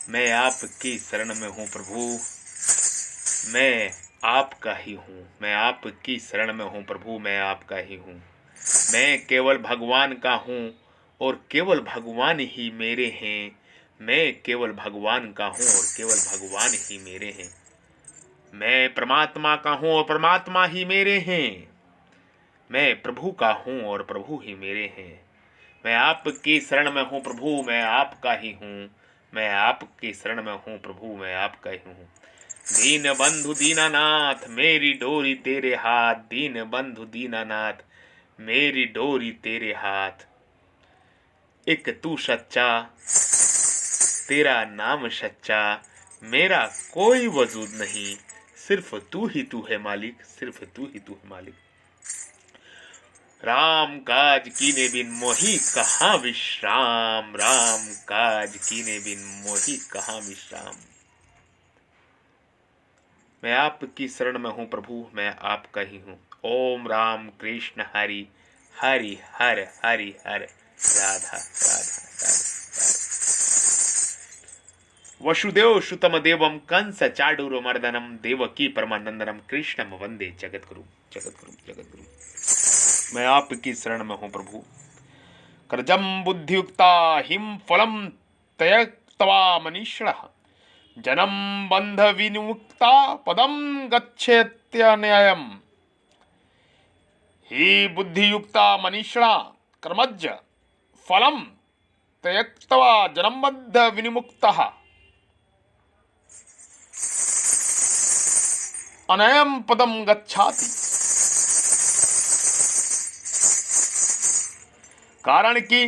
मैं आपकी शरण में हूँ प्रभु, मैं आपका ही हूँ। मैं आपकी शरण में हूँ प्रभु, मैं आपका ही हूँ। मैं केवल भगवान का हूँ और केवल भगवान ही मेरे हैं। मैं केवल भगवान का हूँ और केवल भगवान ही मेरे हैं। मैं परमात्मा का हूँ और परमात्मा ही मेरे हैं। मैं प्रभु का हूँ और प्रभु ही मेरे हैं। मैं आपकी शरण में हूँ प्रभु, मैं आपका ही हूँ। मैं आपकी शरण में हूँ प्रभु, मैं आपका ही हूँ। दीन बंधु दीनानाथ, मेरी डोरी तेरे हाथ। दीन बंधु दीनानाथ, मेरी डोरी तेरे हाथ। एक तू सच्चा, तेरा नाम सच्चा, मेरा कोई वजूद नहीं। सिर्फ तू ही तू है मालिक, सिर्फ तू ही तू है मालिक। राम काज कीने बिन मोहि कहाँ विश्राम। राम काज कीने बिन मोहि कहाँ विश्राम। मैं आपकी शरण में हूँ प्रभु, मैं आपका ही हूँ। ओम राम कृष्ण हरि हरि हर हरि हर राधा राधा राधा। वसुदेव सुतम देवम कंस चाडूर मर्दनम देवकी परमानंदनम कृष्णम वंदे जगतगुरु जगतगुरु जगतगुरु। मैं आपकी शरण में हूँ प्रभु। कर्जम बुद्धियुक्ता हिम फलम त्यक्त्वा मनीषिणः जनम बंध विमुक्ता पदम गच्छेत्यन्ययम्। ही बुद्धियुक्ता मनीषिणा कर्मज फलम त्यक्त्वा जनम बंध विमुक्तः अनयम पदम गच्छाति। कारण कि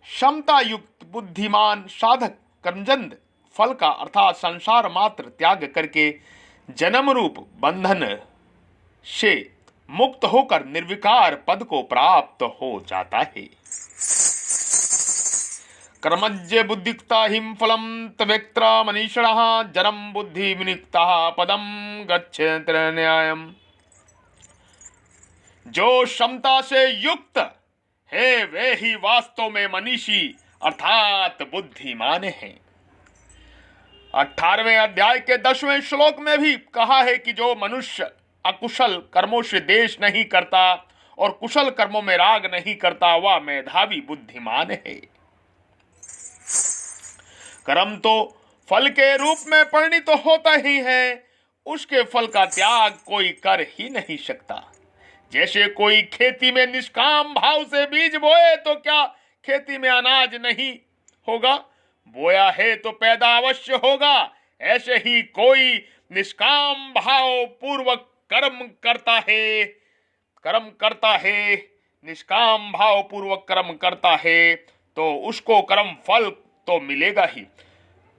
क्षमता युक्त बुद्धिमान साधक कर्मजन्य फल का अर्थात संसार मात्र त्याग करके जन्म रूप बंधन से मुक्त होकर निर्विकार पद को प्राप्त हो जाता है। कर्मज्ञ बुद्धियुक्ता हिम फलम त्यक्त्वा मनीषिणः जन्म बुद्धि विनिक्तः पदम गच्छेत्यन्ययम्। जो क्षमता से युक्त है वे ही वास्तव में मनीषी अर्थात बुद्धिमान है। 18वें अध्याय के 10वें श्लोक में भी कहा है कि जो मनुष्य अकुशल कर्मों से द्वेष नहीं करता और कुशल कर्मों में राग नहीं करता वह मेधावी बुद्धिमान है। कर्म तो फल के रूप में परिणित तो होता ही है, उसके फल का त्याग कोई कर ही नहीं सकता। जैसे कोई खेती में निष्काम भाव से बीज बोए तो क्या खेती में अनाज नहीं होगा? बोया है तो पैदा अवश्य होगा। ऐसे ही कोई निष्काम भाव पूर्वक कर्म करता है, निष्काम भाव पूर्वक कर्म करता है तो उसको कर्म फल तो मिलेगा ही,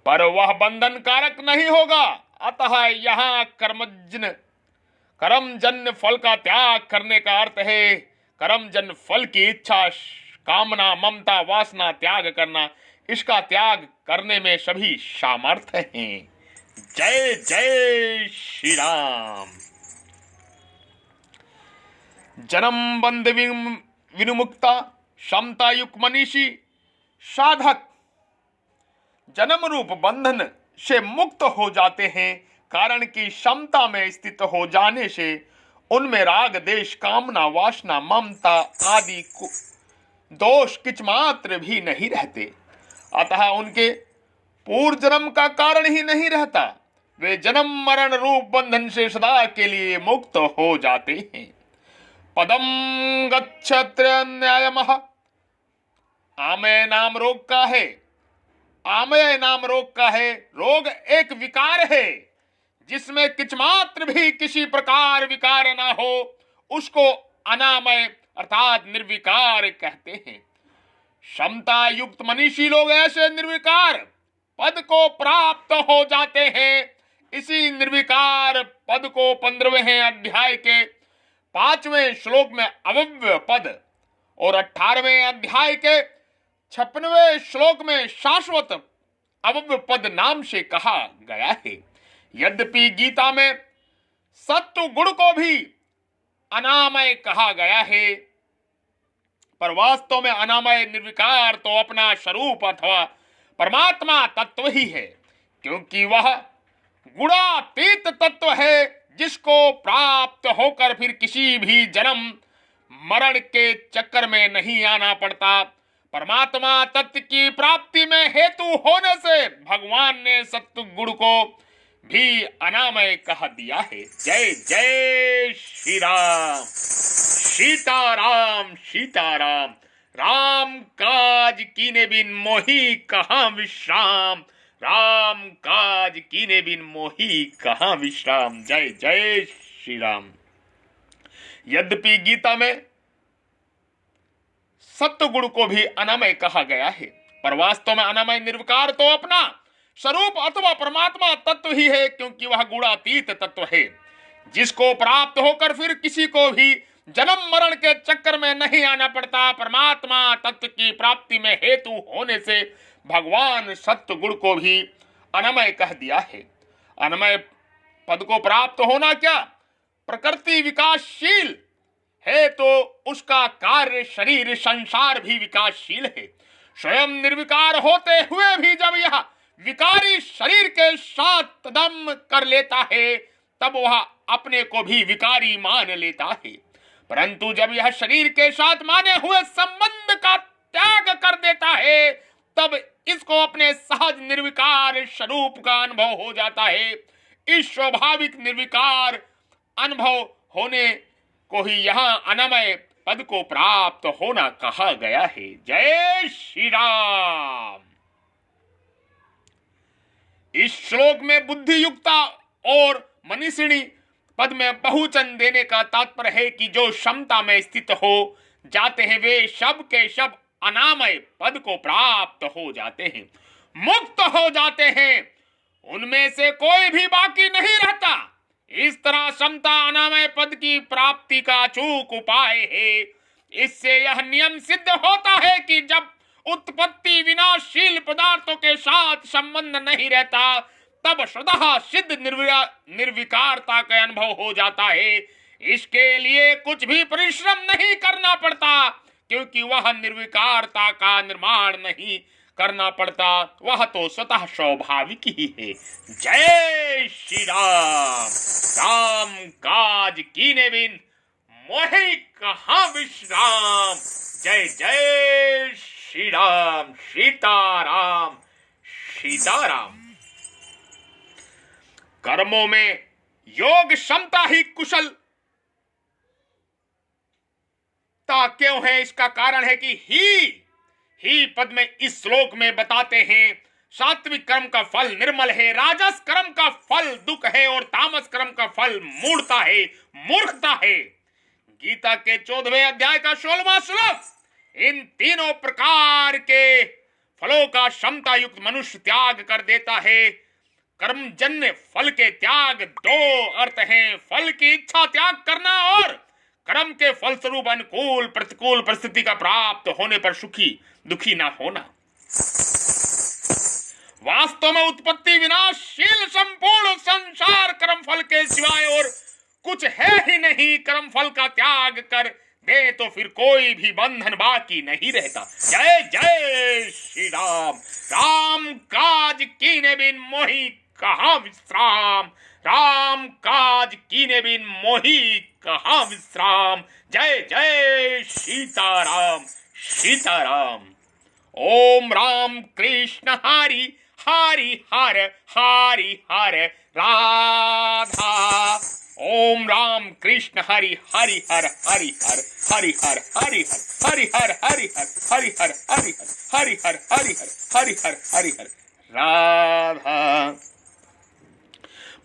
पर वह बंधन कारक नहीं होगा। अतः यहाँ कर्मजन्य फल का त्याग करने का अर्थ है कर्मजन्य फल की इच्छा, कामना, ममता, वासना त्याग करना। इसका त्याग करने में सभी सामर्थ्य हैं। जय जय श्री राम। जन्म बंध विमुक्ता क्षमता युक्त मनीषी साधक जन्म रूप बंधन से मुक्त हो जाते हैं, कारण की क्षमता में स्थित हो जाने से उनमें राग, देश, कामना, वासना, ममता आदि दोष किच मात्र भी नहीं रहते। अतः उनके पूर्व जन्म का कारण ही नहीं रहता। वे जन्म मरण रूप बंधन से सदा के लिए मुक्त हो जाते हैं। पदम गच्छेत्यन्ययम्। आमय नाम रोग का है। आमय नाम रोग का है। रोग एक विकार है जिसमें किचमात्र भी किसी प्रकार विकार ना हो, उसको अनामय अर्थात निर्विकार कहते हैं। क्षमता युक्त मनीषी लोग ऐसे निर्विकार पद को प्राप्त हो जाते हैं। इसी निर्विकार पद को 15वें अध्याय के 5वें श्लोक में अव्यय पद और 18वें अध्याय के 56वें श्लोक में शाश्वत अव्यय पद नाम से कहा गया है। यद्यपि गीता में सत्व गुण को भी अनामय कहा गया है, पर वास्तव में अनामय निर्विकार तो अपना स्वरूप अथवा परमात्मा तत्व ही है, क्योंकि वह गुणातीत तत्व है, जिसको प्राप्त होकर फिर किसी भी जन्म मरण के चक्कर में नहीं आना पड़ता। परमात्मा तत्व की प्राप्ति में हेतु होने से भगवान ने सत्व गुण को भी अनामय कह दिया है। जय जय श्री राम। सीताराम सीताराम। राम काज कीने बिन मोही कहाँ विश्राम। राम काज कीने बिन मोही कहाँ विश्राम। जय जय श्री राम। यद्यपि गीता में सत्व गुण को भी अनामय कहा गया है, पर वास्तव में अनामय निर्विकार तो अपना स्वरूप अथवा परमात्मा तत्व ही है, क्योंकि वह गुणातीत तत्व है, जिसको प्राप्त होकर फिर किसी को भी जन्म मरण के चक्कर में नहीं आना पड़ता। परमात्मा तत्व की प्राप्ति में हेतु होने से भगवान सत्व गुण को भी अनामय कह दिया है। अनामय पद को प्राप्त होना क्या प्रकृति विकासशील है, तो उसका कार्य शरीर संसार भी विकासशील है। स्वयं निर्विकार होते हुए भी जब यह विकारी शरीर के साथ दम कर लेता है, तब वह अपने को भी विकारी मान लेता है। परंतु जब यह शरीर के साथ माने हुए संबंध का त्याग कर देता है, तब इसको अपने सहज निर्विकार स्वरूप का अनुभव हो जाता है। इस स्वाभाविक निर्विकार अनुभव होने को ही यहाँ अनामय पद को प्राप्त होना कहा गया है। जय श्री राम। इस श्लोक में बुद्धि युक्ता और मनीषिणी पद में बहुवचन देने का तात्पर्य है कि जो क्षमता में स्थित हो जाते हैं वे सब के सब अनामय पद को प्राप्त हो जाते हैं, मुक्त हो जाते हैं, उनमें से कोई भी बाकी नहीं रहता। इस तरह समता अनामय पद की प्राप्ति का अचूक उपाय है। इससे यह नियम सिद्ध होता है कि जब उत्पत्ति विनाशील पदार्थों के साथ संबंध नहीं रहता, तब स्वतः सिद्ध निर्विकारता का अनुभव हो जाता है। इसके लिए कुछ भी परिश्रम नहीं करना पड़ता, क्योंकि वह निर्विकारता का निर्माण नहीं करना पड़ता, वह तो स्वतः स्वाभाविक ही है। जय श्री राम। राम काज कीने बिन मोहि कहाँ विश्राम। जय जय श्री राम। सीताराम सीताराम। कर्मों में योग क्षमता ही कुशलता क्यों है, इसका कारण है कि ही पद में इस श्लोक में बताते हैं सात्विक कर्म का फल निर्मल है, राजस कर्म का फल दुख है और तामस कर्म का फल मूढ़ता है, मूर्खता है। गीता के 14वें अध्याय का 16वां श्लोक इन तीनों प्रकार के फलों का क्षमता युक्त मनुष्य त्याग कर देता है। कर्मजन्य फल के त्याग दो अर्थ हैं, फल की इच्छा त्याग करना और कर्म के फलस्वरूप अनुकूल प्रतिकूल परिस्थिति का प्राप्त होने पर सुखी दुखी ना होना। वास्तव में उत्पत्ति विनाशील संपूर्ण संसार कर्म फल के सिवाय और कुछ है ही नहीं। कर्म फल का त्याग कर दे तो फिर कोई भी बंधन बाकी नहीं रहता। जय जय श्री राम। राम काज कीने बिन मोहि कहाँ विश्राम। राम काज कीने बिन मोहि कहाँ विश्राम। जय जय सीताराम सीताराम। ओम राम कृष्ण हरि हरि हर हरि हर राधा। ओम राम कृष्ण हरि हरि हर हरि हर हरि हर हरि हर हरि हर हरि हर हरि हर हरि हर हरि हर हरि हर हरि हर हरि हर राधा।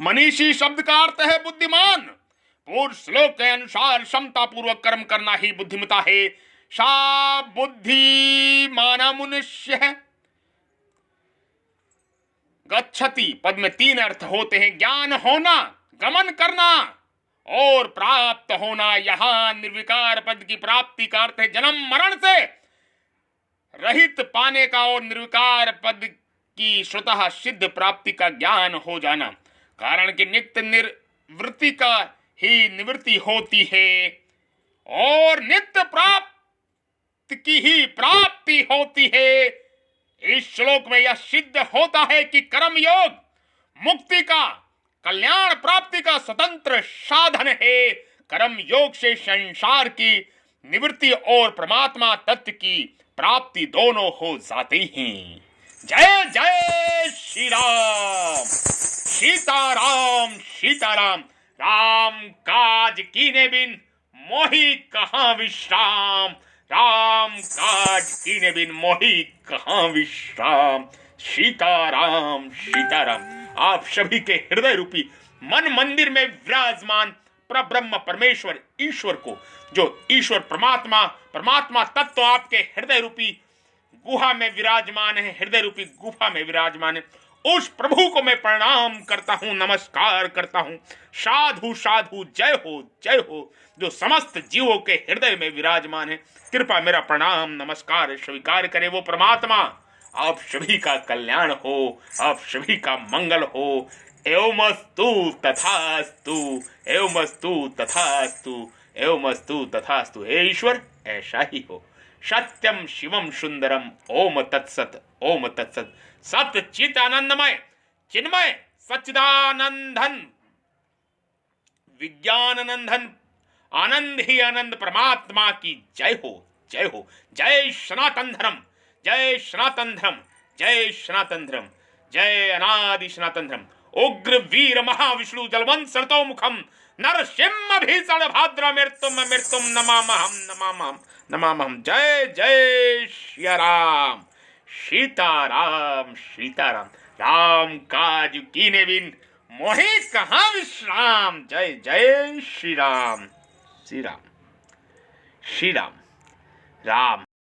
मनीषी शब्द का अर्थ है बुद्धिमान। पूर्व श्लोक के अनुसार क्षमता पूर्वक कर्म करना ही बुद्धिमता है। सा बुद्धिमाना मनुष्य गच्छति पद में 3 अर्थ होते हैं, ज्ञान होना, गमन करना और प्राप्त होना। यहाँ निर्विकार पद की प्राप्ति का अर्थ है जन्म मरण से रहित पाने का और निर्विकार पद की स्वतः सिद्ध प्राप्ति का ज्ञान हो जाना। कारण कि नित्य निर्वृत्ति का ही निवृत्ति होती है और नित्य प्राप्त की ही प्राप्ति होती है। इस श्लोक में यह सिद्ध होता है कि कर्म योग मुक्ति का, कल्याण प्राप्ति का स्वतंत्र साधन है। कर्म योग से संसार की निवृत्ति और परमात्मा तत्व की प्राप्ति दोनों हो जाती हैं। जय जय श्री राम, सीताराम सीताराम। राम काज कीने बिन मोहि कहाँ विश्राम, राम काज कीने बिन मोहि कहाँ विश्राम। सीताराम सीताराम। आप सभी के हृदय रूपी मन मंदिर में विराजमान परब्रह्म परमेश्वर ईश्वर को, जो ईश्वर परमात्मा तत्व आपके हृदय रूपी गुहा में विराजमान है, हृदय रूपी गुफा में विराजमान है, उस प्रभु को मैं प्रणाम करता हूं, नमस्कार करता हूं। साधु साधु जय हो, जो समस्त जीवों के हृदय में विराजमान है। कृपा मेरा प्रणाम नमस्कार स्वीकार करे वो परमात्मा। आप सभी का कल्याण हो, आप सभी का मंगल हो। एवमस्तु तथास्तु, एवमस्तु तथास्तु, एवमस्तु तथास्तु। हे ईश्वर ऐसा ही हो। सत्यम शिवम सुंदरम। ओम तत्सत, ओम तत्सत। सत चित आनंदमय चिन्मय सच्चिदानंदन विज्ञाननंदन आनंद ही आनंद परमात्मा की जय हो, जय हो। जय सनातन धर्म, जय सनातन धर्म, जय सनातन धर्म, जय अनादि सनातन धर्म। उग्र वीर महाविष्णु जलवंत सरतो मुखम नरसिंह भीषण भाद्र मृत्युम मृत्युम नमामहम नमामहम नमामहम। जय जय श्री राम, सीताराम सीताराम। राम काज कीने बिन मोहि कहाँ विश्राम। जय जय श्री राम, श्री राम, श्री राम। राम